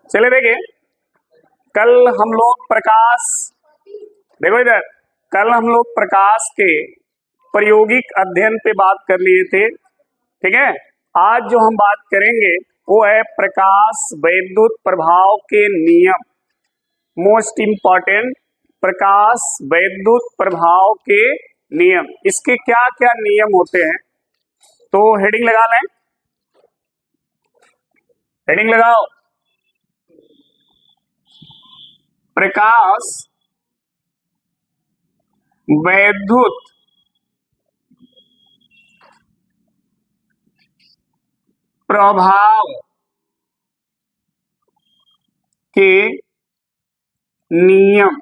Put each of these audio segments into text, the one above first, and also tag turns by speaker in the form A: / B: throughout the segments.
A: चले देखिए, कल हम लोग प्रकाश, देखो इधर, कल हम लोग प्रकाश के प्रायोगिक अध्ययन पे बात कर लिए थे। ठीक है, आज जो हम बात करेंगे वो है प्रकाश वैद्युत प्रभाव के नियम। मोस्ट इंपॉर्टेंट, प्रकाश वैद्युत प्रभाव के नियम, इसके क्या क्या नियम होते हैं। तो हेडिंग लगा लें, हेडिंग लगाओ, प्रकाश वैद्युत प्रभाव के नियम।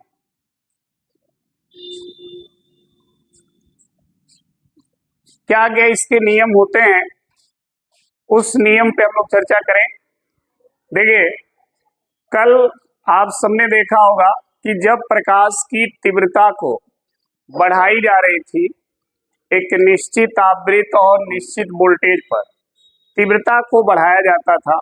A: क्या क्या इसके नियम होते हैं, उस नियम पे हम लोग चर्चा करें। देखिए, कल आप सबने देखा होगा कि जब प्रकाश की तीव्रता को बढ़ाई जा रही थी एक निश्चित आवृत्ति और निश्चित वोल्टेज पर तीव्रता को बढ़ाया जाता था,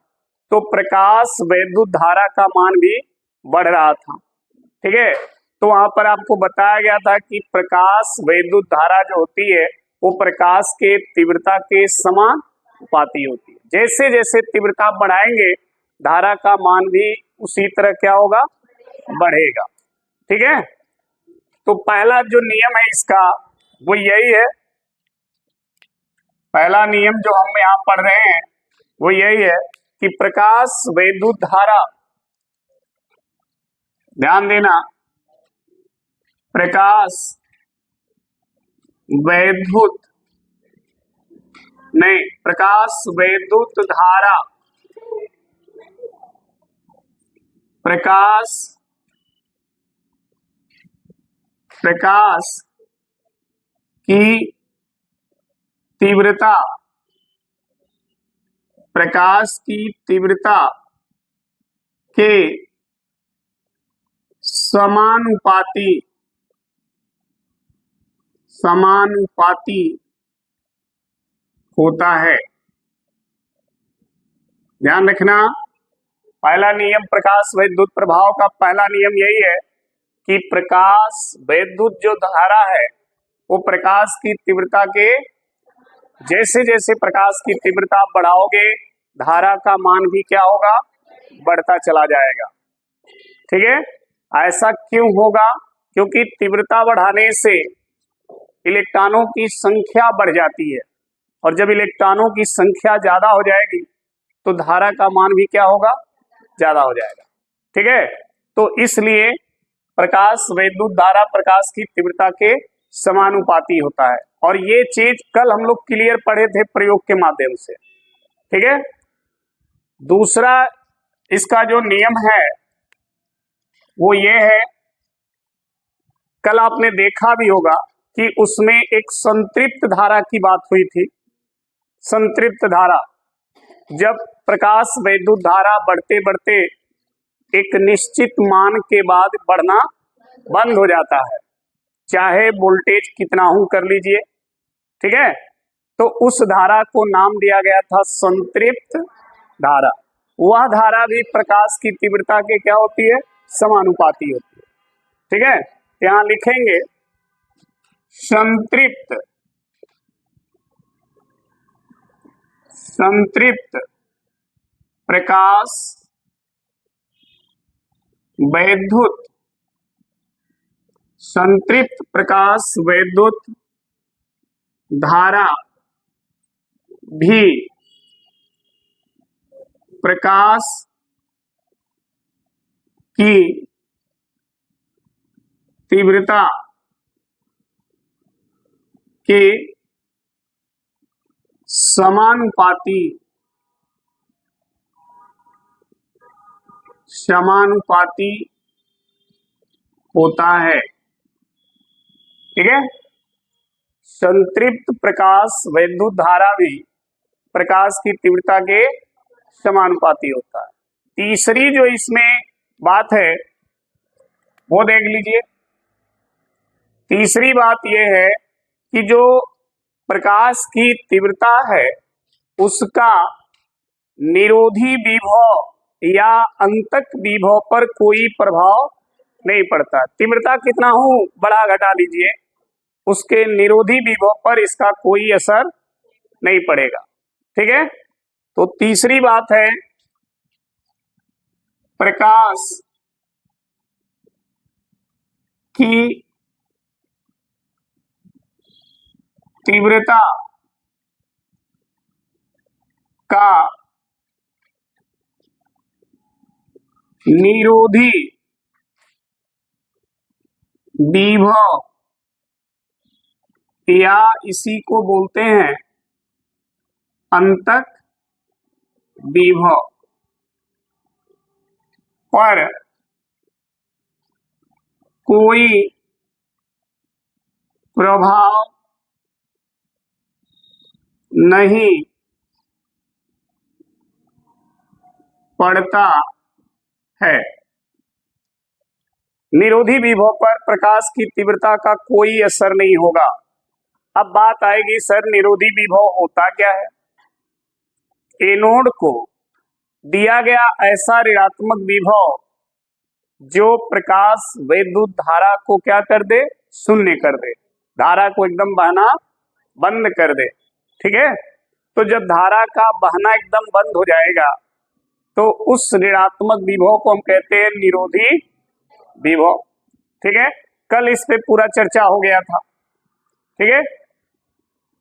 A: तो प्रकाश वैद्युत धारा का मान भी बढ़ रहा था। ठीक है, तो वहां पर आपको बताया गया था कि प्रकाश वैद्युत धारा जो होती है वो प्रकाश के तीव्रता के समानुपाती होती है। जैसे जैसे तीव्रता बढ़ाएंगे धारा का मान भी उसी तरह क्या होगा, बढ़ेगा। ठीक है, तो पहला जो नियम है इसका वो यही है, पहला नियम जो हम यहाँ पढ़ रहे हैं वो यही है कि प्रकाश वैद्युत धारा, ध्यान देना, प्रकाश वैद्युत नहीं, प्रकाश वैद्युत धारा, प्रकाश की तीव्रता, प्रकाश की तीव्रता के समानुपाती होता है। ध्यान रखना, पहला नियम प्रकाश वैद्युत प्रभाव का पहला नियम यही है कि प्रकाश वैद्युत जो धारा है वो प्रकाश की तीव्रता के, जैसे जैसे प्रकाश की तीव्रता बढ़ाओगे धारा का मान भी क्या होगा, बढ़ता चला जाएगा। ठीक है, ऐसा क्यों होगा, क्योंकि तीव्रता बढ़ाने से इलेक्ट्रॉनों की संख्या बढ़ जाती है, और जब इलेक्ट्रॉनों की संख्या ज्यादा हो जाएगी तो धारा का मान भी क्या होगा, ज्यादा हो जाएगा। ठीक है, तो इसलिए प्रकाश वैद्युत धारा प्रकाश की तीव्रता के समानुपाती होता है, और ये चीज कल हम लोग क्लियर पढ़े थे प्रयोग के माध्यम से। ठीक है, दूसरा इसका जो नियम है वो ये है, कल आपने देखा भी होगा कि उसमें एक संतृप्त धारा की बात हुई थी। संतृप्त धारा, जब प्रकाश वैद्युत धारा बढ़ते बढ़ते एक निश्चित मान के बाद बढ़ना बंद हो जाता है, चाहे वोल्टेज कितना हो कर लीजिए। ठीक है, तो उस धारा को नाम दिया गया था संतृप्त धारा। वह धारा भी प्रकाश की तीव्रता के क्या होती है, समानुपाती होती है। ठीक है, यहां लिखेंगे संतृप्त प्रकाश वैद्युत, संतृप्त प्रकाश वैद्युत धारा भी प्रकाश की तीव्रता के समानुपाती होता है। ठीक है, संतृप्त प्रकाश वैद्युत धारा भी प्रकाश की तीव्रता के समानुपाती होता है। तीसरी जो इसमें बात है वो देख लीजिए। तीसरी बात यह है कि जो प्रकाश की तीव्रता है उसका निरोधी विभव या अंतक विभव पर कोई प्रभाव नहीं पड़ता। तीव्रता कितना हो बढ़ा घटा लीजिए, उसके निरोधी विभव पर इसका कोई असर नहीं पड़ेगा। ठीक है, तो तीसरी बात है प्रकाश की तीव्रता का निरोधी विभव या इसी को बोलते हैं अंतक विभव पर कोई प्रभाव नहीं पड़ता है। निरोधी विभव पर प्रकाश की तीव्रता का कोई असर नहीं होगा। अब बात आएगी सर निरोधी विभव होता क्या है। एनोड को दिया गया ऐसा ऋणात्मक विभव जो प्रकाश वैद्युत धारा को क्या कर दे, शून्य कर दे, धारा को एकदम बहना बंद कर दे। ठीक है, तो जब धारा का बहना एकदम बंद हो जाएगा तो उस ऋणात्मक विभव को हम कहते हैं निरोधी विभव। ठीक है, कल इस पे पूरा चर्चा हो गया था। ठीक है,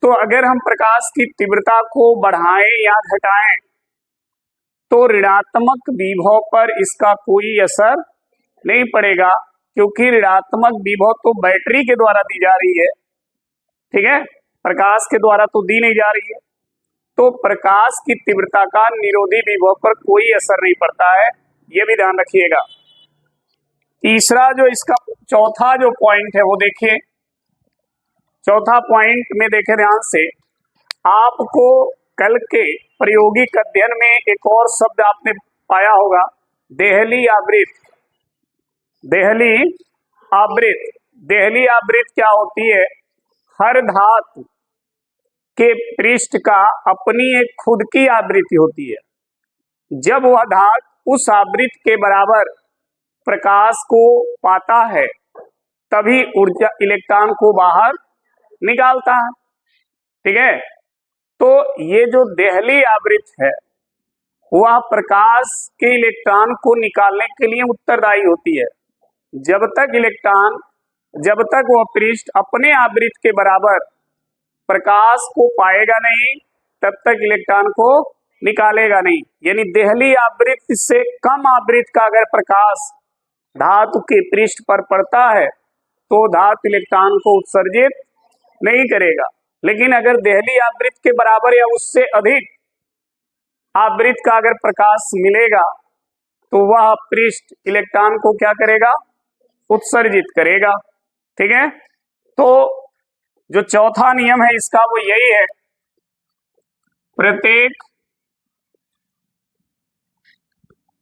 A: तो अगर हम प्रकाश की तीव्रता को बढ़ाएं या घटाएं तो ऋणात्मक विभव पर इसका कोई असर नहीं पड़ेगा, क्योंकि ऋणात्मक विभव तो बैटरी के द्वारा दी जा रही है। ठीक है, प्रकाश के द्वारा तो दी नहीं जा रही है, तो प्रकाश की तीव्रता का निरोधी विभव पर कोई असर नहीं पड़ता है, यह भी ध्यान रखिएगा। तीसरा जो इसका चौथा जो पॉइंट है वो देखिए, चौथा पॉइंट में देखें ध्यान से, आपको कल के प्रायोगिक अध्ययन में एक और शब्द आपने पाया होगा, देहली आवृत्त। देहली आवृत्त, देहली आवृत्त क्या होती है, हर धातु के पृष्ठ का अपनी एक खुद की आवृत्ति होती है। जब वह धातु उस आवृत्ति के बराबर प्रकाश को पाता है तभी ऊर्जा इलेक्ट्रॉन को बाहर निकालता है। ठीक है, तो ये जो देहली आवृत्ति है वह प्रकाश के इलेक्ट्रॉन को निकालने के लिए उत्तरदायी होती है। जब तक वह पृष्ठ अपने आवृत्ति के बराबर प्रकाश को पाएगा नहीं तब तक इलेक्ट्रॉन को निकालेगा नहीं। यानी देहली आवृत्ति से कम आवृत्ति का अगर प्रकाश धातु के पृष्ठ पर पड़ता है तो धातु इलेक्ट्रॉन को उत्सर्जित नहीं करेगा, लेकिन अगर देहली आवृत्ति के बराबर या उससे अधिक आवृत्ति का अगर प्रकाश मिलेगा तो वह पृष्ठ इलेक्ट्रॉन को क्या करेगा, उत्सर्जित करेगा। ठीक है, तो जो चौथा नियम है इसका वो यही है, प्रत्येक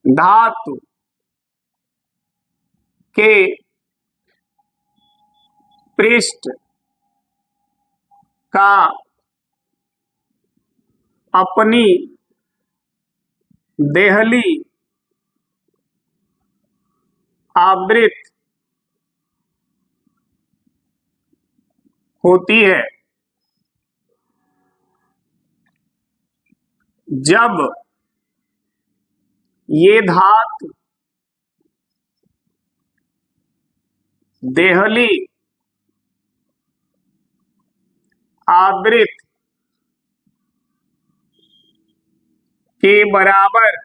A: धातु के पृष्ठ का अपनी देहली आवृत्ति होती है। जब ये धातु देहली आवृत्ति के बराबर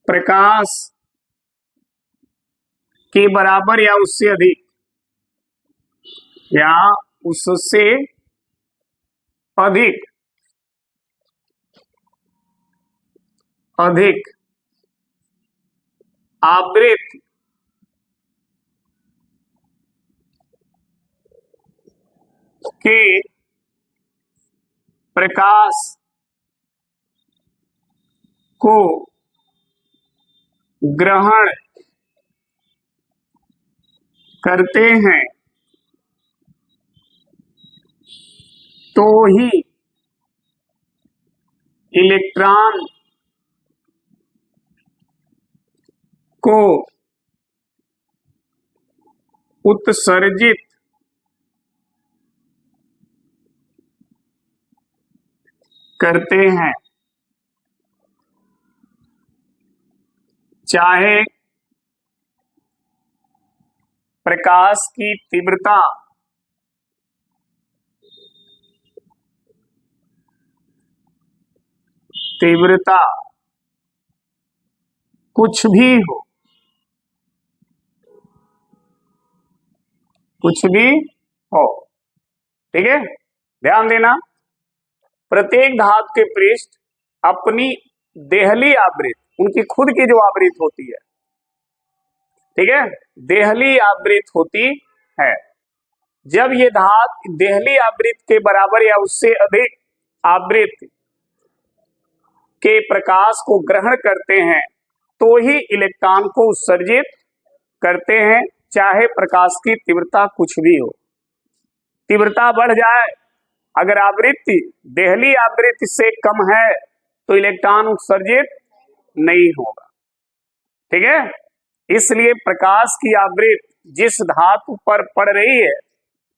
A: प्रकाश के बराबर या उससे अधिक अधिक आवृत्ति के प्रकाश को ग्रहण करते हैं तो ही इलेक्ट्रॉन को उत्सर्जित करते हैं, चाहे प्रकाश की तीव्रता कुछ भी हो, कुछ भी हो। ठीक है, ध्यान देना, प्रत्येक धातु के पृष्ठ अपनी देहली आवृत्ति, उनकी खुद की जो आवृत्ति होती है, ठीक है, देहली आवृत्ति होती है। जब ये धातु देहली आवृत्ति के बराबर या उससे अधिक आवृत्ति के प्रकाश को ग्रहण करते हैं तो ही इलेक्ट्रॉन को उत्सर्जित करते हैं, चाहे प्रकाश की तीव्रता कुछ भी हो। तीव्रता बढ़ जाए, अगर आवृत्ति देहली आवृत्ति से कम है तो इलेक्ट्रॉन उत्सर्जित नहीं होगा। ठीक है, इसलिए प्रकाश की आवृत्ति जिस धातु पर पड़ रही है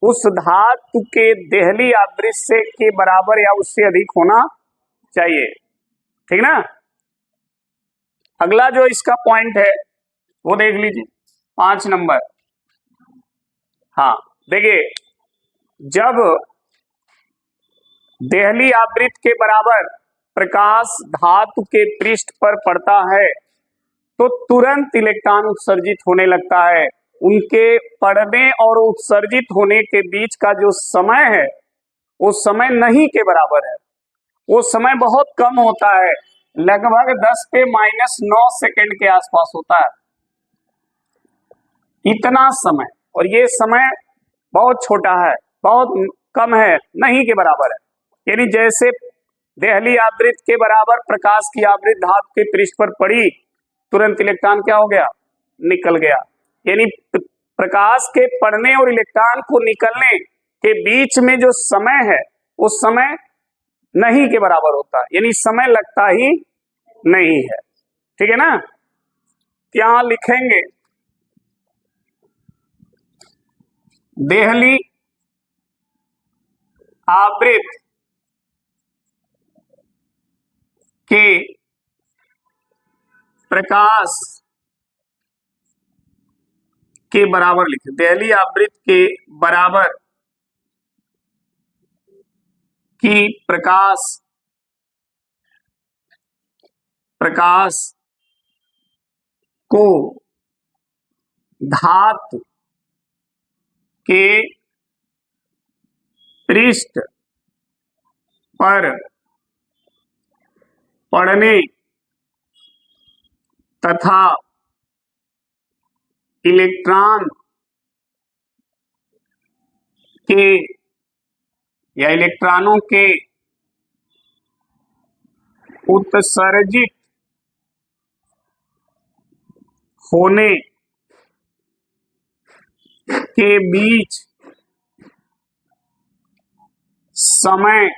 A: उस धातु के देहली आवृत्ति से के बराबर या उससे अधिक होना चाहिए। ठीक ना। अगला जो इसका पॉइंट है वो देख लीजिए, 5 नंबर। हाँ देखिए, जब देहली आवृत्ति के बराबर प्रकाश धातु के पृष्ठ पर पड़ता है तो तुरंत इलेक्ट्रॉन उत्सर्जित होने लगता है। उनके पड़ने और उत्सर्जित होने के बीच का जो समय है वो समय नहीं के बराबर है, वो समय बहुत कम होता है, लगभग 10 पे -9 सेकंड के आसपास होता है, इतना समय। और ये समय बहुत छोटा है, बहुत कम है, नहीं के बराबर है। यानी जैसे देहली आवृत्ति के बराबर प्रकाश की आवृत्ति धातु के पृष्ठ पर पड़ी, तुरंत इलेक्ट्रॉन क्या हो गया, निकल गया। यानी प्रकाश के पड़ने और इलेक्ट्रॉन को निकलने के बीच में जो समय है वो समय नहीं के बराबर होता है, यानी समय लगता ही नहीं है। ठीक है ना। यहां लिखेंगे देहली आवृत्ति के प्रकाश के बराबर लिखे, देहली आवृत्ति के बराबर की प्रकाश को धातु के पृष्ठ पर पड़ने तथा इलेक्ट्रॉन के या इलेक्ट्रॉनों के उत्सर्जित होने के बीच समय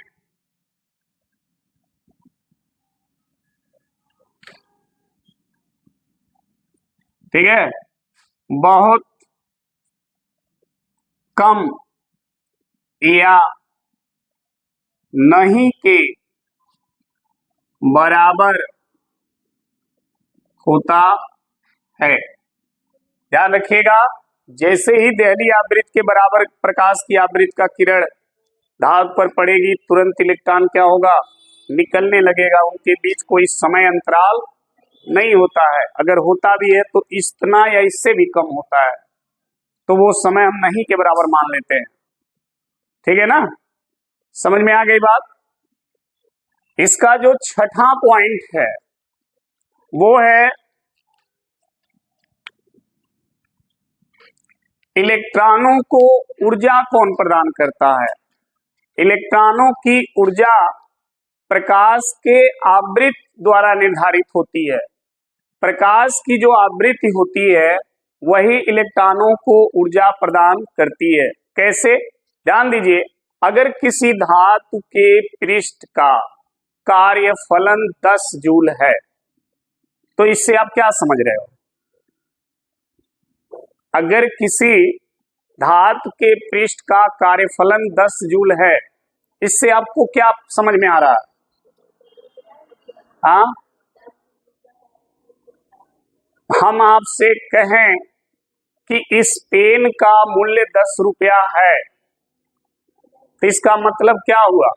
A: ठीक है बहुत कम या नहीं के बराबर होता है। ध्यान रखिएगा, जैसे ही देहली आवृत्ति के बराबर प्रकाश की आवृत्ति का किरण धातु पर पड़ेगी तुरंत इलेक्ट्रॉन क्या होगा, निकलने लगेगा। उनके बीच कोई समय अंतराल नहीं होता है, अगर होता भी है तो इतना या इससे भी कम होता है, तो वो समय हम नहीं के बराबर मान लेते हैं। ठीक है ना, समझ में आ गई बात। इसका जो छठा पॉइंट है वो है इलेक्ट्रॉनों को ऊर्जा कौन प्रदान करता है। इलेक्ट्रॉनों की ऊर्जा प्रकाश के आवृत्ति द्वारा निर्धारित होती है। प्रकाश की जो आवृत्ति होती है वही इलेक्ट्रॉनों को ऊर्जा प्रदान करती है। कैसे, ध्यान दीजिए, अगर किसी धातु के पृष्ठ का कार्यफलन 10 जूल है। तो इससे आप क्या समझ रहे हो? अगर किसी धातु के पृष्ठ का कार्यफलन 10 जूल है, इससे आपको क्या समझ में आ रहा है? हाँ, हम आपसे कहें कि इस पेन का मूल्य 10 रुपया है, तो इसका मतलब क्या हुआ?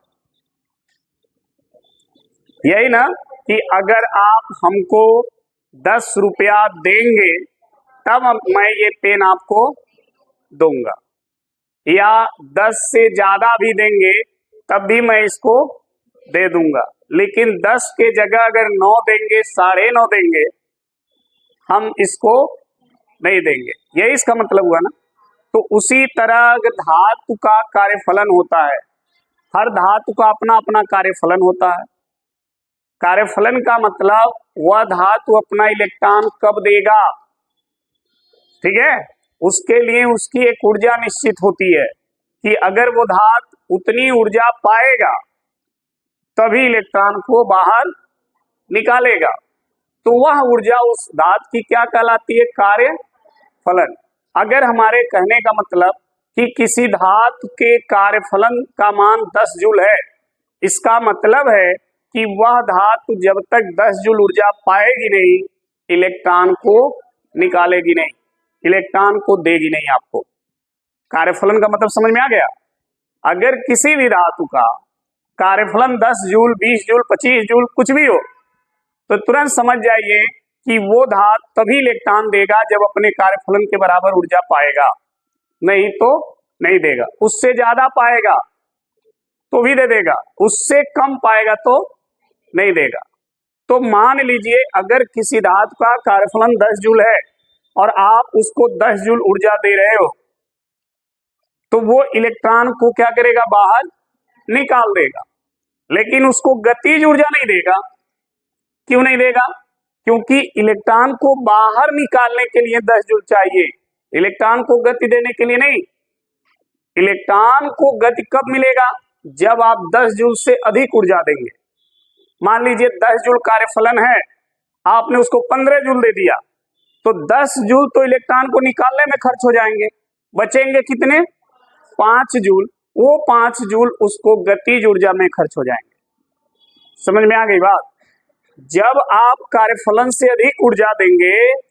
A: यही ना कि अगर आप हमको 10 रुपया देंगे तब मैं ये पेन आपको दूंगा, या 10 से ज्यादा भी देंगे तब भी मैं इसको दे दूंगा, लेकिन 10 के जगह अगर 9 देंगे, 9.5 देंगे, हम इसको नहीं देंगे। यही इसका मतलब हुआ ना। तो उसी तरह धातु का कार्यफलन होता है, हर धातु का अपना अपना कार्यफलन होता है। कार्यफलन का मतलब वह धातु अपना इलेक्ट्रॉन कब देगा, ठीक है, उसके लिए उसकी एक ऊर्जा निश्चित होती है कि अगर वो धातु उतनी ऊर्जा पाएगा तभी इलेक्ट्रॉन को बाहर निकालेगा। तो वह ऊर्जा उस धातु की क्या कहलाती है? कार्यफलन। अगर हमारे कहने का मतलब कि किसी धातु के कार्यफलन का मान 10 जूल है, इसका मतलब है कि वह धातु जब तक 10 जूल ऊर्जा पाएगी नहीं, इलेक्ट्रॉन को निकालेगी नहीं, इलेक्ट्रॉन को देगी नहीं आपको। कार्यफलन का मतलब समझ में आ गया? अगर किसी भी धातु का कार्यफलन 10 जूल, 20 जूल, 25 जूल कुछ भी हो, तो तुरंत समझ जाइए कि वो धातु तभी इलेक्ट्रॉन देगा जब अपने कार्यफलन के बराबर ऊर्जा पाएगा, नहीं तो नहीं देगा। उससे ज्यादा पाएगा तो भी दे देगा, उससे कम पाएगा तो नहीं देगा। तो मान लीजिए अगर किसी धातु का कार्यफलन 10 जूल है और आप उसको 10 जूल ऊर्जा दे रहे हो, तो वो इलेक्ट्रॉन को क्या करेगा? बाहर निकाल देगा, लेकिन उसको गतिज ऊर्जा नहीं देगा। क्यों नहीं देगा? क्योंकि इलेक्ट्रॉन को बाहर निकालने के लिए 10 जूल चाहिए, इलेक्ट्रॉन को गति देने के लिए नहीं। इलेक्ट्रॉन को गति कब मिलेगा? जब आप 10 जूल से अधिक ऊर्जा देंगे। मान लीजिए 10 जूल कार्यफलन है, आपने उसको 15 जूल दे दिया, तो 10 जूल तो इलेक्ट्रॉन को निकालने में खर्च हो जाएंगे, बचेंगे कितने? 5 जूल। वो 5 जूल उसको गतिज ऊर्जा में खर्च हो जाएंगे। समझ में आ गई बात? जब आप कार्यफलन से अधिक ऊर्जा देंगे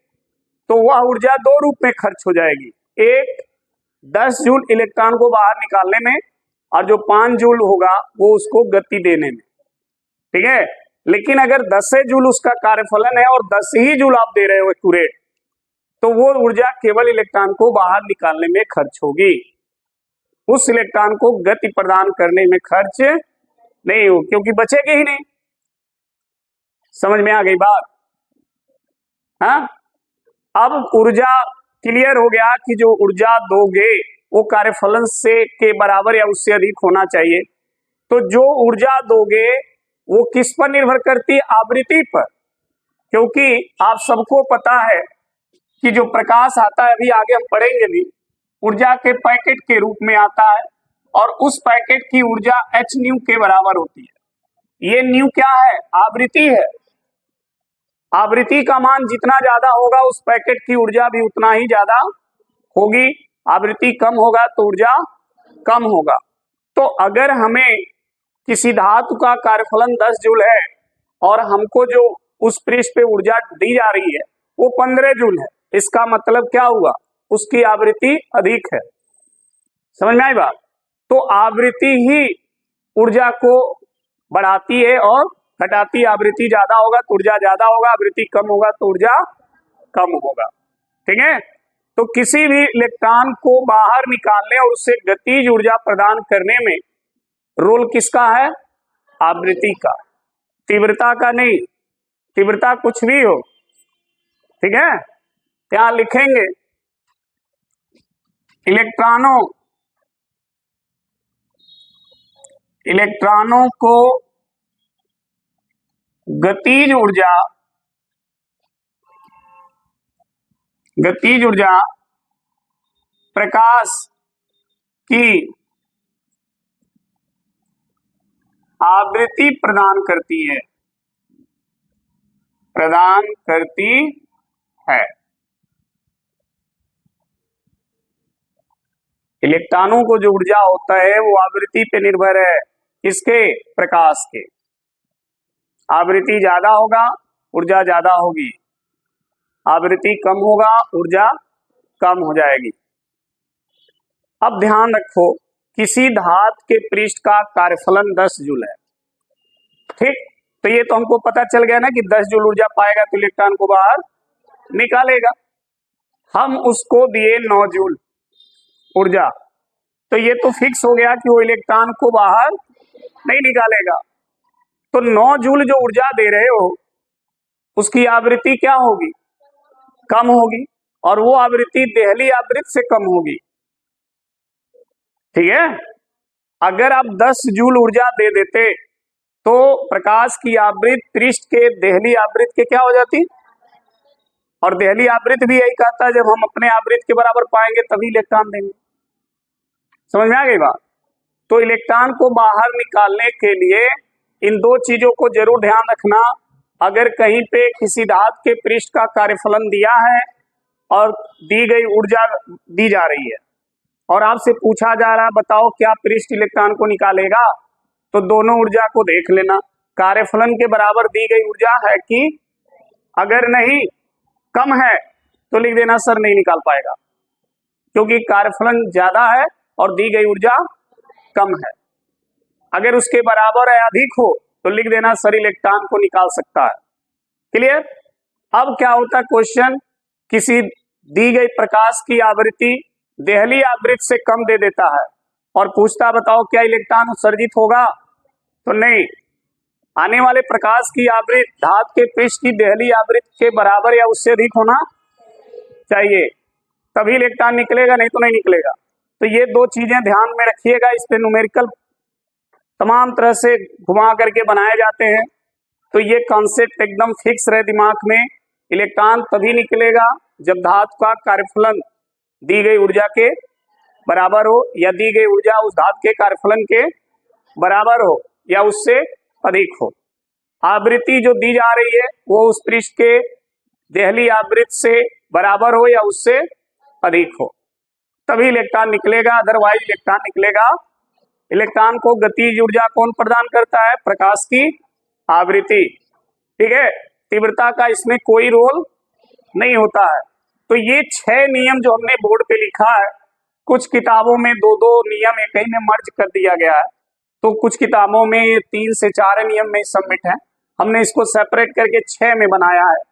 A: तो वह ऊर्जा दो रूप में खर्च हो जाएगी, एक 10 जूल इलेक्ट्रॉन को बाहर निकालने में, और जो 5 जूल होगा वो उसको गति देने में, ठीक है। लेकिन अगर 10 जूल उसका कार्यफलन है और 10 ही जूल आप दे रहे हो एक्यूरेट, तो वो ऊर्जा केवल इलेक्ट्रॉन को बाहर निकालने में खर्च होगी, उस इलेक्ट्रॉन को गति प्रदान करने में खर्च नहीं हो, क्योंकि बचेगी ही नहीं। समझ में आ गई बात? हाँ, अब ऊर्जा क्लियर हो गया कि जो ऊर्जा दोगे वो कार्यफलन से के बराबर या उससे अधिक होना चाहिए। तो जो ऊर्जा दोगे वो किस पर निर्भर करती है? आवृत्ति पर। क्योंकि आप सबको पता है कि जो प्रकाश आता है, अभी आगे हम पढ़ेंगे भी, ऊर्जा के पैकेट के रूप में आता है, और उस पैकेट की ऊर्जा h न्यू के बराबर होती है। ये न्यू क्या है? आवृत्ति है। आवृत्ति का मान जितना ज्यादा होगा उस पैकेट की ऊर्जा भी उतना ही ज्यादा होगी, आवृत्ति कम होगा तो ऊर्जा कम होगा। तो अगर हमें किसी धातु का कार्यफलन 10 जूल है और हमको जो उस पृष्ठ पे ऊर्जा दी जा रही है वो 15 जूल है, इसका मतलब क्या हुआ? उसकी आवृत्ति अधिक है। समझ में आई बात? तो आवृत्ति ही ऊर्जा को बढ़ाती है और घटाती। आवृत्ति ज्यादा होगा तो ऊर्जा ज्यादा होगा, आवृत्ति कम होगा तो ऊर्जा कम होगा, ठीक है। तो किसी भी इलेक्ट्रॉन को बाहर निकालने और उससे गतिज ऊर्जा प्रदान करने में रोल किसका है? आवृत्ति का, तीव्रता का नहीं। तीव्रता कुछ भी हो, ठीक है। यहां लिखेंगे इलेक्ट्रॉनों को गतिज ऊर्जा प्रकाश की आवृत्ति प्रदान करती है, प्रदान करती है। इलेक्ट्रॉनों को जो ऊर्जा होता है वो आवृत्ति पे निर्भर है, किसके? प्रकाश के। आवृत्ति ज्यादा होगा ऊर्जा ज्यादा होगी, आवृत्ति कम होगा ऊर्जा कम हो जाएगी। अब ध्यान रखो, किसी धातु के पृष्ठ का कार्यफलन 10 जूल है, ठीक? तो ये तो हमको पता चल गया ना कि 10 जूल ऊर्जा पाएगा तो इलेक्ट्रॉन को बाहर निकालेगा। हम उसको दिए 9 जूल ऊर्जा, तो ये तो फिक्स हो गया कि वो इलेक्ट्रॉन को बाहर नहीं निकालेगा। तो 9 जूल जो ऊर्जा दे रहे हो उसकी आवृत्ति क्या होगी? कम होगी, और वो आवृत्ति देहली आवृत्ति से कम होगी, ठीक है? अगर आप 10 जूल ऊर्जा दे देते तो प्रकाश की आवृत्ति पृष्ठ के देहली आवृत्ति के क्या हो जाती? और देहली आवृत्ति भी यही कहता है, जब हम अपने आवृत्ति के बराबर पाएंगे तभी इलेक्ट्रॉन देंगे। समझ में आ गई बात? तो इलेक्ट्रॉन को बाहर निकालने के लिए इन दो चीजों को जरूर ध्यान रखना। अगर कहीं पे किसी धातु के पृष्ठ का कार्यफलन दिया है और दी गई ऊर्जा दी जा रही है और आपसे पूछा जा रहा है बताओ क्या पृष्ठ इलेक्ट्रॉन को निकालेगा, तो दोनों ऊर्जा को देख लेना, कार्यफलन के बराबर दी गई ऊर्जा है कि? अगर नहीं कम है तो लिख देना सर नहीं निकाल पाएगा, क्योंकि कार्यफलन ज्यादा है और दी गई ऊर्जा कम है। अगर उसके बराबर या अधिक हो तो लिख देना सर इलेक्ट्रॉन को निकाल सकता है। क्लियर? अब क्या होता है क्वेश्चन, किसी दी गई प्रकाश की आवृत्ति देहली आवृत्ति से कम दे देता है और पूछता बताओ क्या इलेक्ट्रॉन उत्सर्जित होगा? तो नहीं, आने वाले प्रकाश की आवृत्ति धातु के पृष्ठ की देहली आवृत्ति के बराबर या उससे अधिक होना चाहिए, तभी इलेक्ट्रॉन निकलेगा, नहीं तो नहीं निकलेगा। तो ये दो चीजें ध्यान में रखिएगा, इस पे न्यूमेरिकल तमाम तरह से घुमा करके बनाए जाते हैं, तो ये कॉन्सेप्ट एकदम फिक्स रहे दिमाग में। इलेक्ट्रॉन तभी निकलेगा जब धातु का कार्यफलन दी गई ऊर्जा के बराबर हो, या दी गई ऊर्जा उस धातु के कार्यफलन के बराबर हो या उससे अधिक हो। आवृत्ति जो दी जा रही है वो उस पृष्ठ के देहली आवृत्ति से बराबर हो या उससे अधिक हो, तभी इलेक्ट्रॉन निकलेगा, अदरवाइज इलेक्ट्रॉन निकलेगा। इलेक्ट्रॉन को गतिज ऊर्जा कौन प्रदान करता है? प्रकाश की आवृत्ति, ठीक है? तीव्रता का इसमें कोई रोल नहीं होता है। तो ये 6 नियम जो हमने बोर्ड पे लिखा है, कुछ किताबों में 2-2 नियम एक ही में मर्ज कर दिया गया है, तो कुछ किताबों में 3 से 4 नियम में सबमिट है। हमने इसको सेपरेट करके 6 में बनाया है,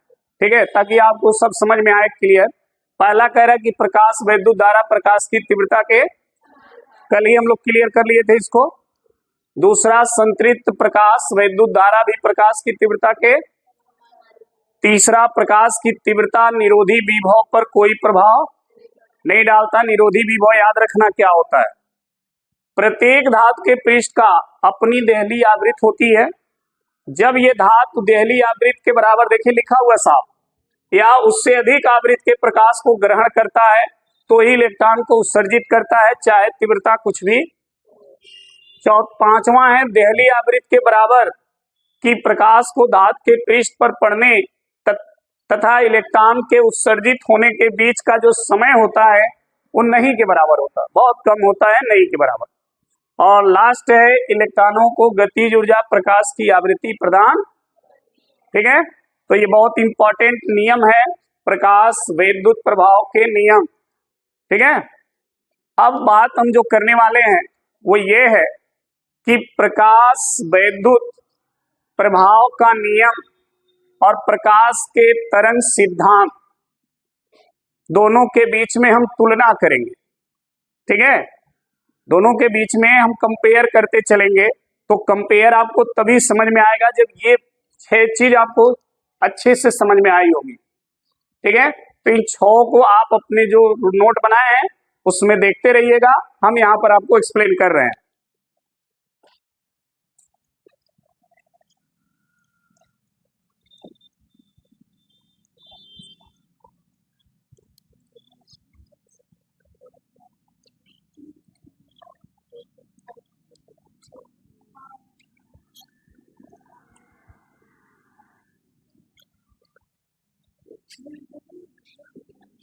A: ठीक है, ताकि आपको सब समझ में आए क्लियर। पहला कह रहा है कि प्रकाश वैद्युत धारा प्रकाश की तीव्रता के, कल ही हम लोग क्लियर कर लिए थे इसको। दूसरा, संतृप्त प्रकाश वैद्युत धारा भी प्रकाश की तीव्रता के। तीसरा, प्रकाश की तीव्रता निरोधी विभव पर कोई प्रभाव नहीं डालता। निरोधी विभव याद रखना क्या होता है, प्रत्येक धातु के पृष्ठ का अपनी देहली आवृत्ति होती है। जब ये धातु देहली आवृत्ति के बराबर, देखिए लिखा हुआ साफ, या उससे अधिक आवृत्ति के प्रकाश को ग्रहण करता है तो ही इलेक्ट्रॉन को उत्सर्जित करता है, चाहे तीव्रता कुछ भी। पांचवा है, देहली आवृत्ति के बराबर की प्रकाश को धातु के पृष्ठ पर पड़ने तथा इलेक्ट्रॉन के उत्सर्जित होने के बीच का जो समय होता है वो नहीं के बराबर होता है, बहुत कम होता है, नहीं के बराबर। और लास्ट है, इलेक्ट्रॉनों को गतिज ऊर्जा प्रकाश की आवृत्ति प्रदान, ठीक है? तो ये बहुत इंपॉर्टेंट नियम है, प्रकाश वैद्युत प्रभाव के नियम, ठीक है? अब बात हम जो करने वाले हैं वो ये है कि प्रकाश वैद्युत प्रभाव का नियम और प्रकाश के तरंग सिद्धांत दोनों के बीच में हम तुलना करेंगे, ठीक है? दोनों के बीच में हम कंपेयर करते चलेंगे। तो कंपेयर आपको तभी समझ में आएगा जब ये 6 चीज आपको अच्छे से समझ में आई होगी, ठीक है? तो इन 6 को आप अपने जो नोट बनाए हैं उसमें देखते रहिएगा, हम यहाँ पर आपको एक्सप्लेन कर रहे हैं।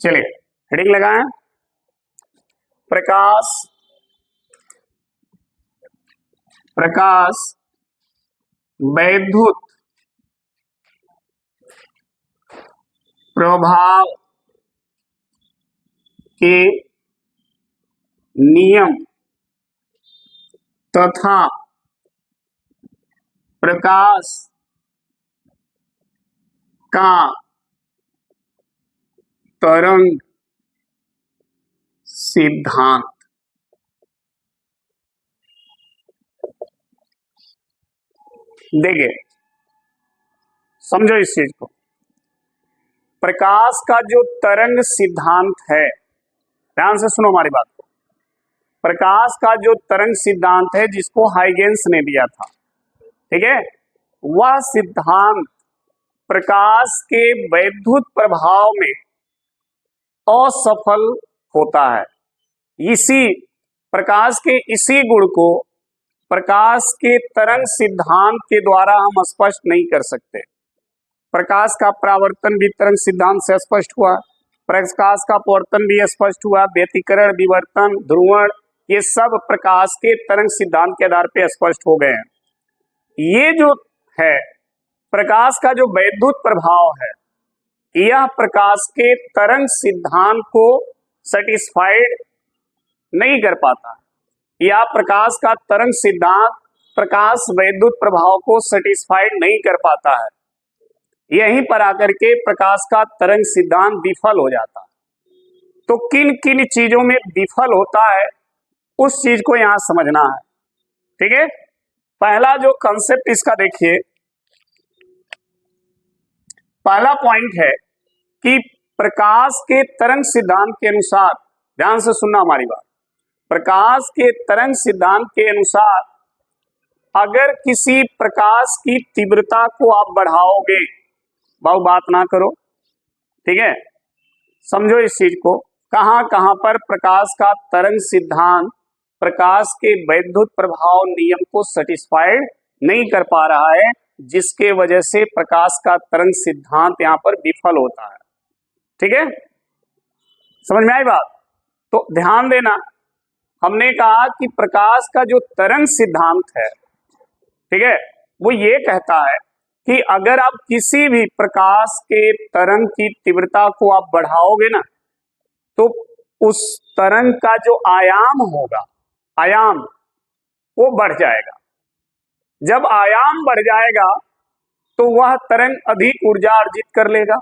A: चलिए हेडिंग लगाएं, प्रकाश प्रकाश वैद्युत प्रभाव के नियम तथा प्रकाश का तरंग सिद्धांत। देखिए समझो इस चीज को, प्रकाश का जो तरंग सिद्धांत है, ध्यान से सुनो हमारी बात को। प्रकाश का जो तरंग सिद्धांत है जिसको हाइगेंस ने दिया था, ठीक है, वह सिद्धांत प्रकाश के वैद्युत प्रभाव में असफल होता है। इसी प्रकाश के इसी गुण को प्रकाश के तरंग सिद्धांत के द्वारा हम स्पष्ट नहीं कर सकते। प्रकाश का परावर्तन भी तरंग सिद्धांत से स्पष्ट हुआ, प्रकाश का अपवर्तन भी स्पष्ट हुआ, व्यतिकरण, विवर्तन, ध्रुवण, ये सब प्रकाश के तरंग सिद्धांत के आधार पर स्पष्ट हो गए हैं। ये जो है प्रकाश का जो वैद्युत प्रभाव है, यह प्रकाश के तरंग सिद्धांत को सेटिस्फाइड नहीं कर पाता, या प्रकाश का तरंग सिद्धांत प्रकाश वैद्युत प्रभाव को सेटिस्फाइड नहीं कर पाता है। यहीं पर आकर के प्रकाश का तरंग सिद्धांत विफल हो जाता है। तो किन किन चीजों में विफल होता है उस चीज को यहां समझना है, ठीक है। पहला जो कंसेप्ट इसका देखिए, पहला पॉइंट है कि प्रकाश के तरंग सिद्धांत के अनुसार, ध्यान से सुनना हमारी बात, प्रकाश के तरंग सिद्धांत के अनुसार अगर किसी प्रकाश की तीव्रता को आप बढ़ाओगे, बहु बात ना करो, ठीक है, समझो इस चीज को, कहां कहां पर प्रकाश का तरंग सिद्धांत प्रकाश के वैद्युत प्रभाव नियम को सेटिस्फाइड नहीं कर पा रहा है, जिसके वजह से प्रकाश का तरंग सिद्धांत यहां पर विफल होता है, ठीक है। समझ में आई बात? तो ध्यान देना, हमने कहा कि प्रकाश का जो तरंग सिद्धांत है, ठीक है, वो ये कहता है कि अगर आप किसी भी प्रकाश के तरंग की तीव्रता को आप बढ़ाओगे ना, तो उस तरंग का जो आयाम होगा, आयाम वो बढ़ जाएगा। जब आयाम बढ़ जाएगा तो वह तरंग अधिक ऊर्जा अर्जित कर लेगा,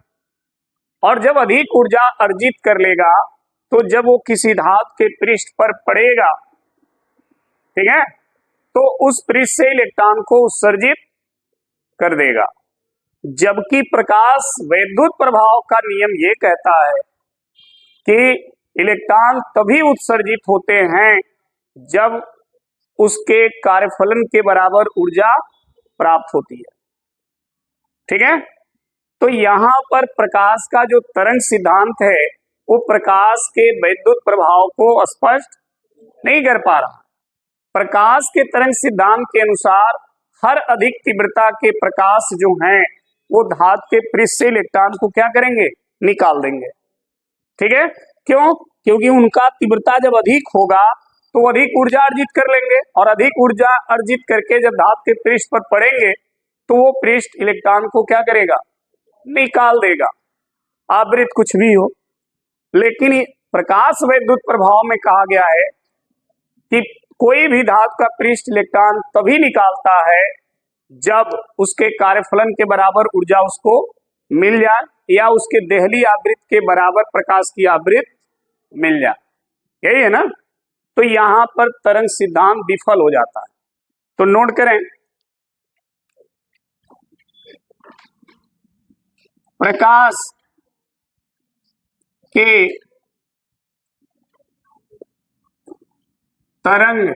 A: और जब अधिक ऊर्जा अर्जित कर लेगा तो जब वो किसी धातु के पृष्ठ पर पड़ेगा, ठीक है, तो उस पृष्ठ से इलेक्ट्रॉन को उत्सर्जित कर देगा। जबकि प्रकाश वैद्युत प्रभाव का नियम ये कहता है कि इलेक्ट्रॉन तभी उत्सर्जित होते हैं जब उसके कार्यफलन के बराबर ऊर्जा प्राप्त होती है, ठीक है। तो यहां पर प्रकाश का जो तरंग सिद्धांत है वो प्रकाश के वैद्युत प्रभाव को स्पष्ट नहीं कर पा रहा। प्रकाश के तरंग सिद्धांत के अनुसार हर अधिक तीव्रता के प्रकाश जो हैं वो धातु के पृष्ठ से इलेक्ट्रॉन को क्या करेंगे, निकाल देंगे, ठीक है। क्यों? क्योंकि उनका तीव्रता जब अधिक होगा तो अधिक ऊर्जा अर्जित कर लेंगे, और अधिक ऊर्जा अर्जित करके जब धातु के पृष्ठ पर पड़ेंगे तो वो पृष्ठ इलेक्ट्रॉन को क्या करेगा, निकाल देगा, आवृत कुछ भी हो। लेकिन प्रकाश वैद्युत प्रभाव में कहा गया है कि कोई भी धातु का पृष्ठ इलेक्ट्रॉन तभी निकालता है जब उसके कार्यफलन के बराबर ऊर्जा उसको मिल जाए, या उसके देहली आवृत के बराबर प्रकाश की आवृत मिल जाए, यही है ना। तो यहां पर तरंग सिद्धांत विफल हो जाता है। तो नोट करें, प्रकाश के तरंग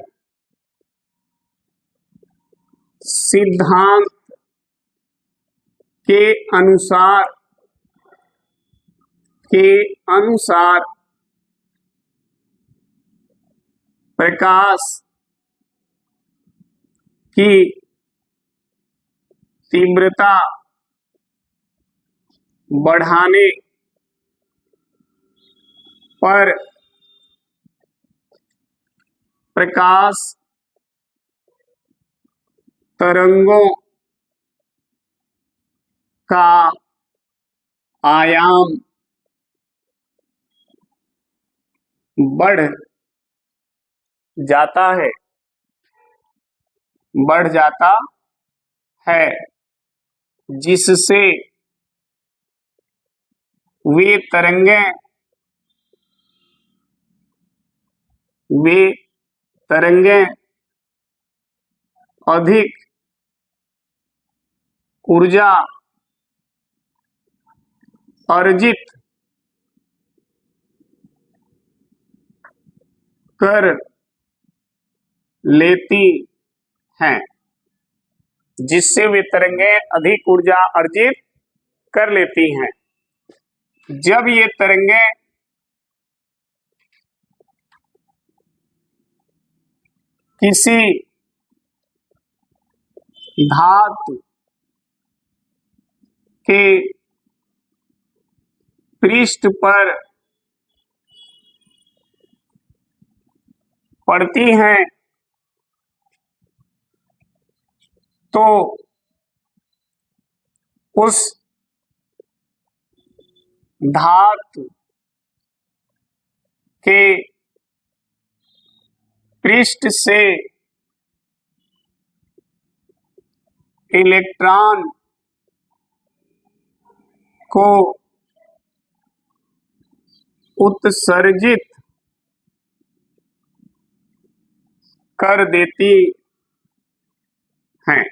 A: सिद्धांत के अनुसार प्रकाश की तीव्रता बढ़ाने पर प्रकाश तरंगों का आयाम बढ़ जाता है, बढ़ जाता है, जिससे वे तरंगें अधिक ऊर्जा अर्जित कर लेती हैं, जिससे वे तरंगें अधिक ऊर्जा अर्जित कर लेती हैं। जब ये तरंगें किसी धातु के पृष्ठ पर पड़ती हैं तो उस धातु के पृष्ठ से इलेक्ट्रॉन को उत्सर्जित कर देती हैं।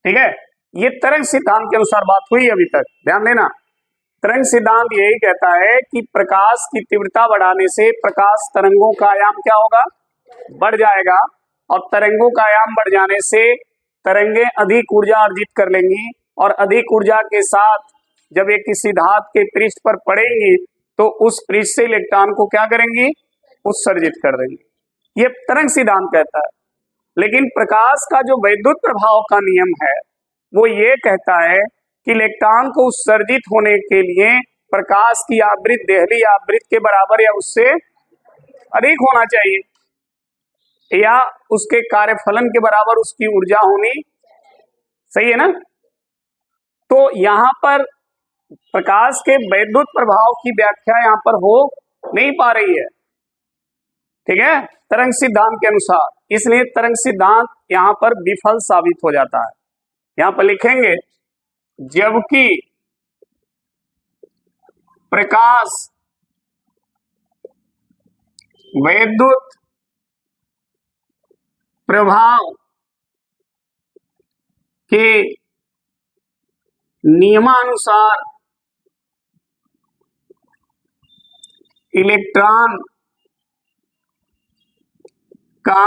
A: ठीक है, ये तरंग सिद्धांत के अनुसार बात हुई अभी तक, ध्यान देना। तरंग सिद्धांत यही कहता है कि प्रकाश की तीव्रता बढ़ाने से प्रकाश तरंगों का आयाम क्या होगा, बढ़ जाएगा, और तरंगों का आयाम बढ़ जाने से तरंगें अधिक ऊर्जा अर्जित कर लेंगी, और अधिक ऊर्जा के साथ जब ये किसी धातु के पृष्ठ पर पड़ेंगी तो उस पृष्ठ से इलेक्ट्रॉन को क्या करेंगी, उत्सर्जित कर देंगी। ये तरंग सिद्धांत कहता है। लेकिन प्रकाश का जो वैद्युत प्रभाव का नियम है वो ये कहता है कि इलेक्ट्रॉन को उत्सर्जित होने के लिए प्रकाश की आवृत्ति देहली आवृत्ति के बराबर या उससे अधिक होना चाहिए, या उसके कार्यफलन के बराबर उसकी ऊर्जा होनी, सही है ना। तो यहां पर प्रकाश के वैद्युत प्रभाव की व्याख्या यहां पर हो नहीं पा रही है, ठीक है, तरंग सिद्धांत के अनुसार। इसलिए तरंग सिद्धांत यहां पर विफल साबित हो जाता है। यहां पर लिखेंगे जबकि प्रकाश वैद्युत प्रभाव के नियमानुसार इलेक्ट्रॉन का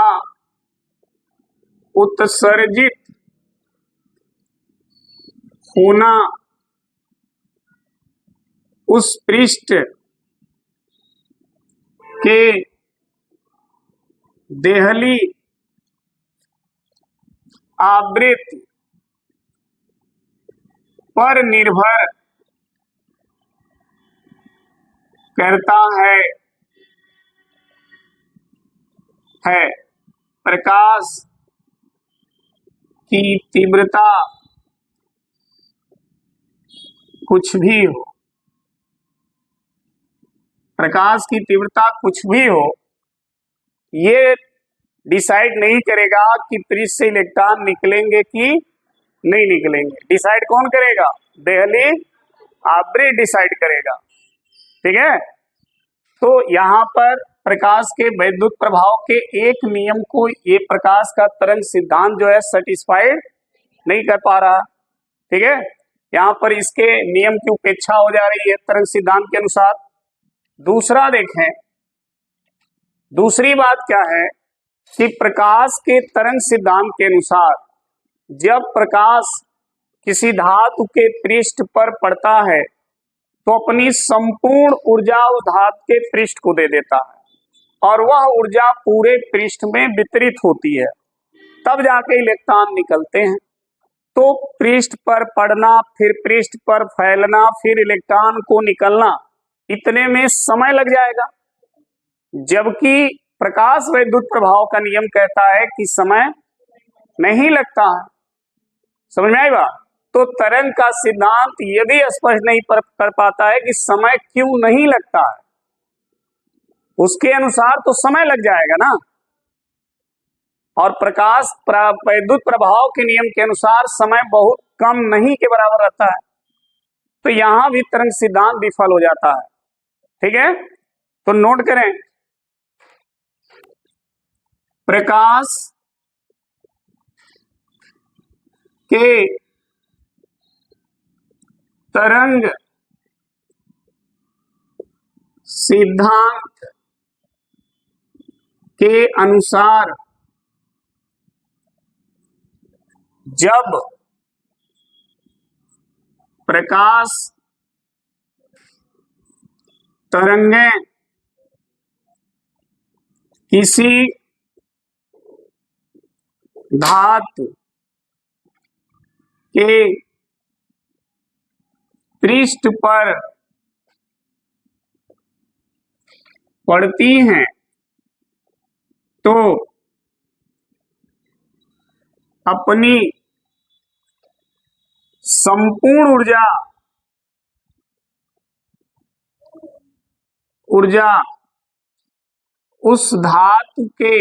A: उत्सर्जित होना उस पृष्ठ के देहली आवृत्ति पर निर्भर करता है। प्रकाश की तीव्रता कुछ भी हो, प्रकाश की तीव्रता कुछ भी हो, ये डिसाइड नहीं करेगा कि पृष्ठ से इलेक्ट्रॉन निकलेंगे कि नहीं निकलेंगे। डिसाइड कौन करेगा, देहली आवृत्ति डिसाइड करेगा, ठीक है। तो यहाँ पर प्रकाश के वैद्युत प्रभाव के एक नियम को ये प्रकाश का तरंग सिद्धांत जो है सेटिस्फाइड नहीं कर पा रहा, ठीक है। यहाँ पर इसके नियम की उपेक्षा हो जा रही है तरंग सिद्धांत के अनुसार। दूसरा देखें, दूसरी बात क्या है कि प्रकाश के तरंग सिद्धांत के अनुसार जब प्रकाश किसी धातु के पृष्ठ पर पड़ता है तो अपनी संपूर्ण ऊर्जा उस धातु के पृष्ठ को दे देता है, और वह ऊर्जा पूरे पृष्ठ में वितरित होती है, तब जाके इलेक्ट्रॉन निकलते हैं। तो पृष्ठ पर पड़ना, फिर पृष्ठ पर फैलना, फिर इलेक्ट्रॉन को निकलना, इतने में समय लग जाएगा, जबकि प्रकाश वैद्युत प्रभाव का नियम कहता है कि समय नहीं लगता है। समझ में आई बात? तो तरंग का सिद्धांत यदि स्पष्ट नहीं कर पाता है कि समय क्यों नहीं लगता है, उसके अनुसार तो समय लग जाएगा ना। और प्रकाश वैद्युत प्रभाव के नियम के अनुसार समय बहुत कम नहीं के बराबर रहता है, तो यहां भी तरंग सिद्धांत विफल हो जाता है। ठीक है, तो नोट करें, प्रकाश के तरंग सिद्धांत के अनुसार जब प्रकाश तरंगें किसी धातु के पृष्ठ पर पड़ती हैं तो अपनी संपूर्ण ऊर्जा उस धातु के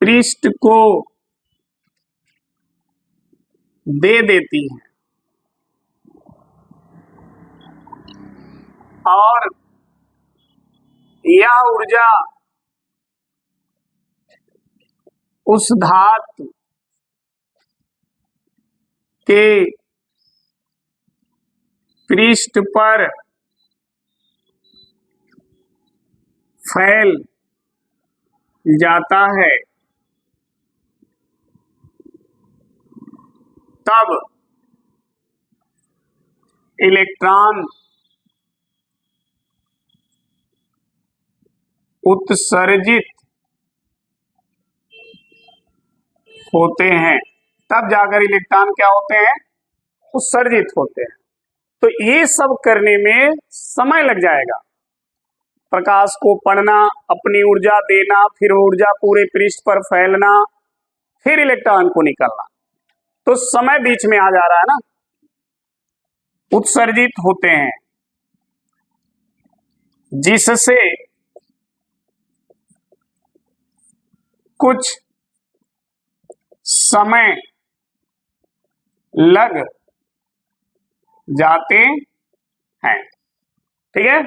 A: पृष्ठ को दे देती है और यह ऊर्जा उस धातु के पृष्ठ पर फैल जाता है, तब इलेक्ट्रॉन उत्सर्जित होते हैं। तब जाकर इलेक्ट्रॉन क्या होते हैं? उत्सर्जित होते हैं। तो ये सब करने में समय लग जाएगा, प्रकाश को पढ़ना, अपनी ऊर्जा देना, फिर ऊर्जा पूरे पृष्ठ पर फैलना, फिर इलेक्ट्रॉन को निकलना, तो समय बीच में आ जा रहा है ना, उत्सर्जित होते हैं, जिससे कुछ समय लग जाते हैं। ठीक है,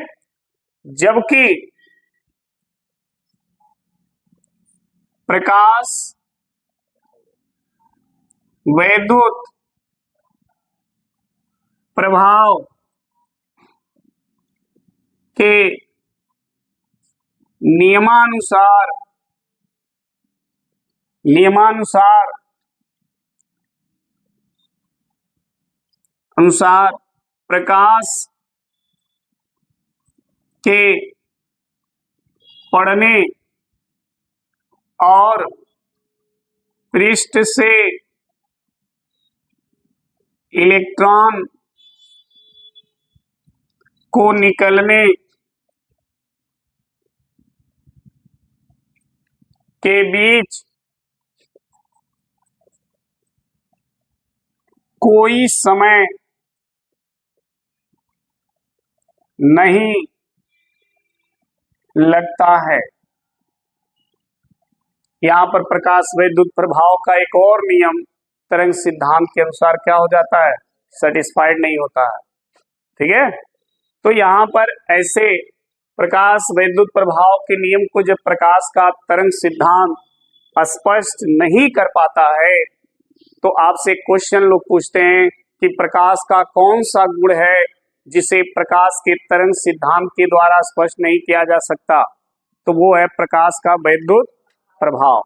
A: जबकि प्रकाश वैद्युत प्रभाव के नियमानुसार प्रकाश के पड़ने और पृष्ठ से इलेक्ट्रॉन को निकलने के बीच कोई समय नहीं लगता है। यहां पर प्रकाश वैद्युत प्रभाव का एक और नियम तरंग सिद्धांत के अनुसार क्या हो जाता है? सेटिस्फाइड नहीं होता है। ठीक है, तो यहां पर ऐसे प्रकाश वैद्युत प्रभाव के नियम को जब प्रकाश का तरंग सिद्धांत स्पष्ट नहीं कर पाता है, तो आपसे क्वेश्चन लोग पूछते हैं कि प्रकाश का कौन सा गुण है जिसे प्रकाश के तरंग सिद्धांत के द्वारा स्पष्ट नहीं किया जा सकता? तो वो है प्रकाश का वैद्युत प्रभाव।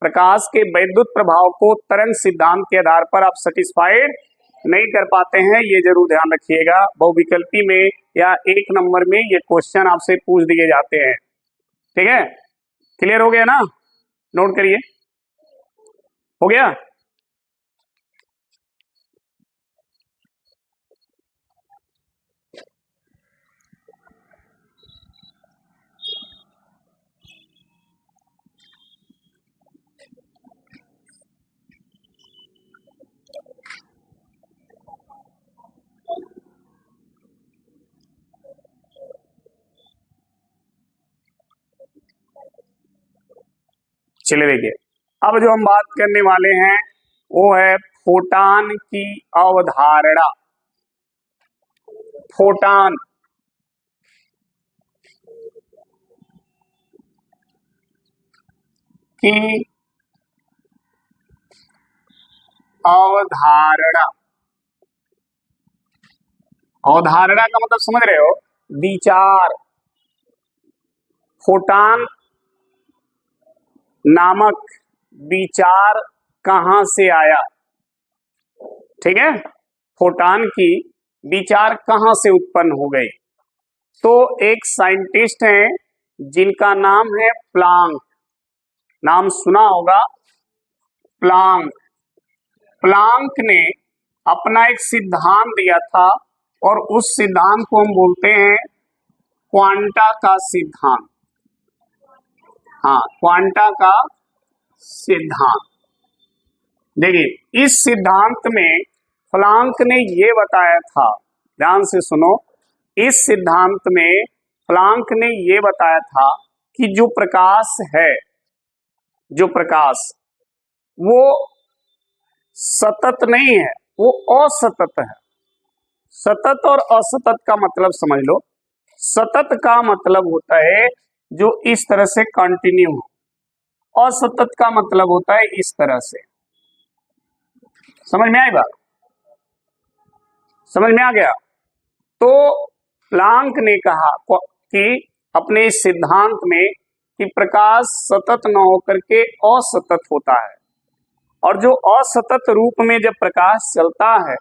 A: प्रकाश के वैद्युत प्रभाव को तरंग सिद्धांत के आधार पर आप सेटिस्फाइड नहीं कर पाते हैं, ये जरूर ध्यान रखिएगा। बहुविकल्पी में या 1 नंबर में ये क्वेश्चन आपसे पूछ दिए जाते हैं। ठीक है, क्लियर हो गया ना? नोट करिए, हो गया। चलिए देखिए, अब जो हम बात करने वाले हैं वो है फोटान की अवधारणा। फोटान की अवधारणा। अवधारणा का मतलब समझ रहे हो? विचार। फोटान नामक विचार कहां से आया? ठीक है, फोटान की विचार कहां से उत्पन्न हो गए? तो एक साइंटिस्ट हैं जिनका नाम है प्लांक। नाम सुना होगा, प्लांक। प्लांक ने अपना एक सिद्धांत दिया था और उस सिद्धांत को हम बोलते हैं क्वांटा का सिद्धांत। हाँ, क्वांटा का सिद्धांत। देखिए, इस सिद्धांत में प्लांक ने यह बताया था, ध्यान से सुनो, इस सिद्धांत में प्लांक ने यह बताया था कि जो प्रकाश है, जो प्रकाश, वो सतत नहीं है, वो असतत है। सतत और असतत का मतलब समझ लो। सतत का मतलब होता है जो इस तरह से कंटिन्यू हो, असतत का मतलब होता है इस तरह से। समझ में आई बात? समझ में आ गया? तो प्लांक ने कहा कि अपने इस सिद्धांत में कि प्रकाश सतत न होकर के असतत होता है, और जो असतत रूप में जब प्रकाश चलता है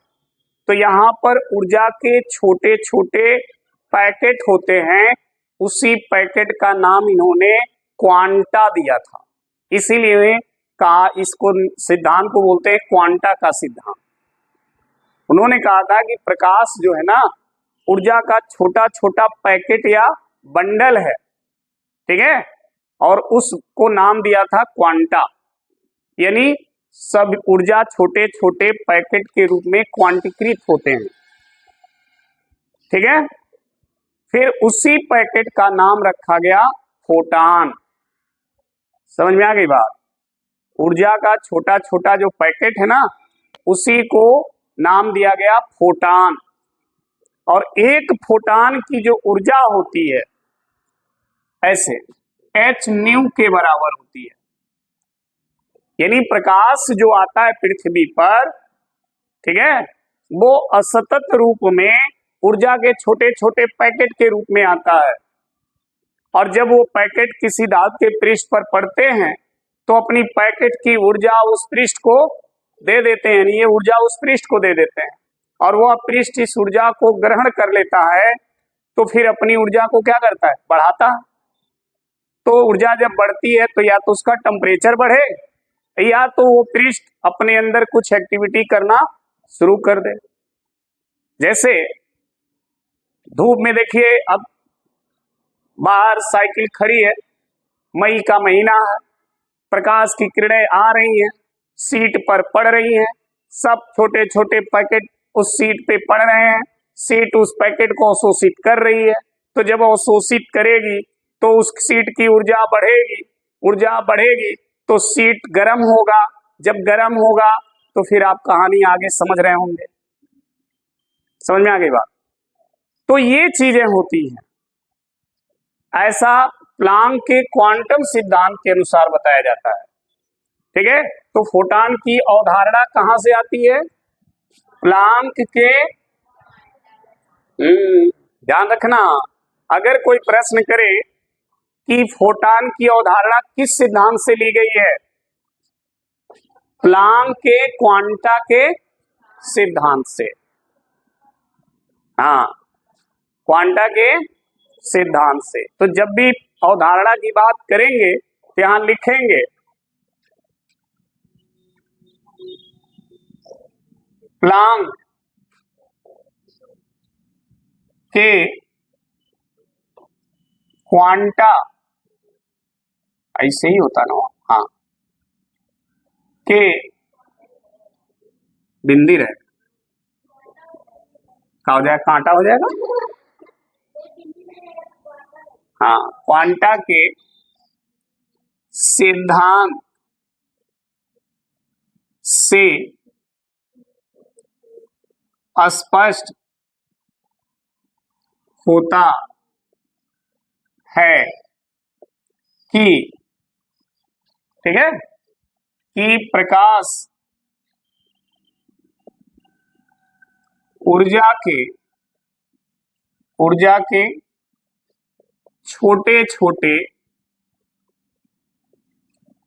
A: तो यहाँ पर ऊर्जा के छोटे छोटे पैकेट होते हैं। उसी पैकेट का नाम इन्होंने क्वांटा दिया था, इसीलिए कहा, इसको सिद्धांत को बोलते हैं क्वांटा का सिद्धांत। उन्होंने कहा था कि प्रकाश जो है ना, ऊर्जा का छोटा छोटा पैकेट या बंडल है, ठीक है, और उसको नाम दिया था क्वांटा। यानी सब ऊर्जा छोटे छोटे पैकेट के रूप में क्वांटीकृत होते हैं, ठीक है। फिर उसी पैकेट का नाम रखा गया फोटान। समझ में आ गई बात? ऊर्जा का छोटा छोटा जो पैकेट है ना, उसी को नाम दिया गया फोटान। और एक फोटान की जो ऊर्जा होती है ऐसे h न्यू के बराबर होती है। यानी प्रकाश जो आता है पृथ्वी पर, ठीक है, वो असतत रूप में ऊर्जा के छोटे छोटे पैकेट के रूप में आता है। और जब वो पैकेट किसी धातु के पृष्ठ पर पड़ते हैं तो अपनी पैकेट की ऊर्जा उस पृष्ठ को दे देते हैं, ये ऊर्जा उस पृष्ठ को दे देते हैं, और वह पृष्ठ इस ऊर्जा को ग्रहण कर लेता है, तो फिर अपनी ऊर्जा को क्या करता है? बढ़ाता है। तो ऊर्जा जब बढ़ती है तो या तो उसका टेम्परेचर बढ़े, या तो वो पृष्ठ अपने अंदर कुछ एक्टिविटी करना शुरू कर दे। जैसे धूप में देखिए, अब बाहर साइकिल खड़ी है, मई का महीना है, प्रकाश की किरणें आ रही हैं, सीट पर पड़ रही हैं, सब छोटे छोटे पैकेट उस सीट पे पड़ रहे हैं, सीट उस पैकेट को अवशोषित कर रही है। तो जब अवशोषित करेगी तो उस सीट की ऊर्जा बढ़ेगी, ऊर्जा बढ़ेगी तो सीट गर्म होगा, जब गर्म होगा तो फिर आप कहानी आगे समझ रहे होंगे। समझ में आ गई बात? तो ये चीजें होती हैं, ऐसा प्लांक के क्वांटम सिद्धांत के अनुसार बताया जाता है, ठीक है। तो फोटान की अवधारणा कहां से आती है? प्लांक के, ध्यान रखना, अगर कोई प्रश्न करे कि फोटान की अवधारणा किस सिद्धांत से ली गई है, प्लांक के क्वांटा के सिद्धांत से। हाँ, क्वांटा के सिद्धांत से। तो जब भी अवधारणा की बात करेंगे तो यहां लिखेंगे प्लांक के क्वांटा, ऐसे ही होता ना, हाँ, के बिंदी रहे, क्या हो जाएगा? कांटा हो जाएगा। हाँ, क्वांटा के सिद्धांत से स्पष्ट होता है कि, ठीक है, कि प्रकाश ऊर्जा के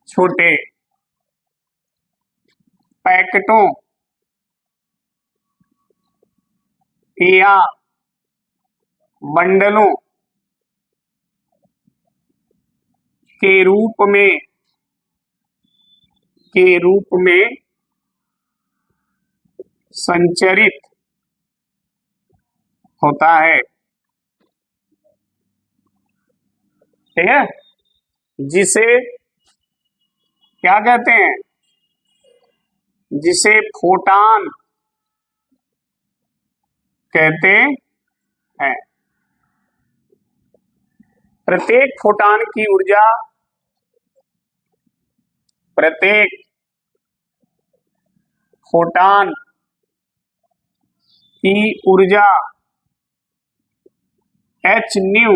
A: छोटे पैकेटों या बंडलों के रूप में संचरित होता है, ठीक है, जिसे क्या कहते हैं, जिसे फोटान कहते हैं। प्रत्येक फोटान की ऊर्जा h न्यू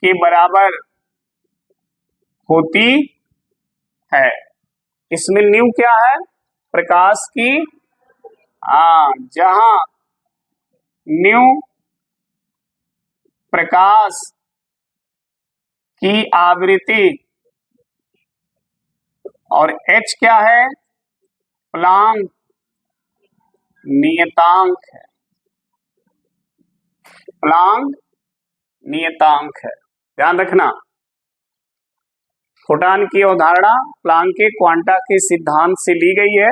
A: के बराबर होती है। इसमें न्यू क्या है, प्रकाश की, जहां न्यू प्रकाश की आवृत्ति और h क्या है, प्लांक नियतांक है, प्लांक नियतांक है। ध्यान रखना, फोटान की अवधारणा प्लांक के क्वांटा के सिद्धांत से ली गई है।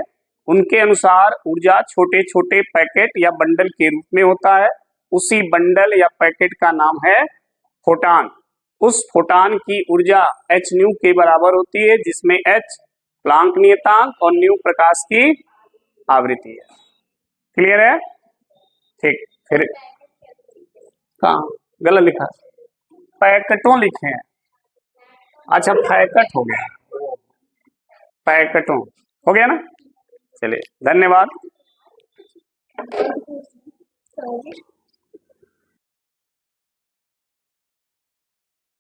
A: उनके अनुसार ऊर्जा छोटे छोटे पैकेट या बंडल के रूप में होता है, उसी बंडल या पैकेट का नाम है फोटान। उस फोटान की ऊर्जा h न्यू के बराबर होती है, जिसमें h प्लांक नियतांक और न्यू प्रकाश की आवृत्ति है। क्लियर है? ठीक, फिर कहाँ गलत लिखा, पैकेटों लिखे हैं, अच्छा पैकेट हो गया, पैकेटों हो गया ना। चलिए धन्यवाद।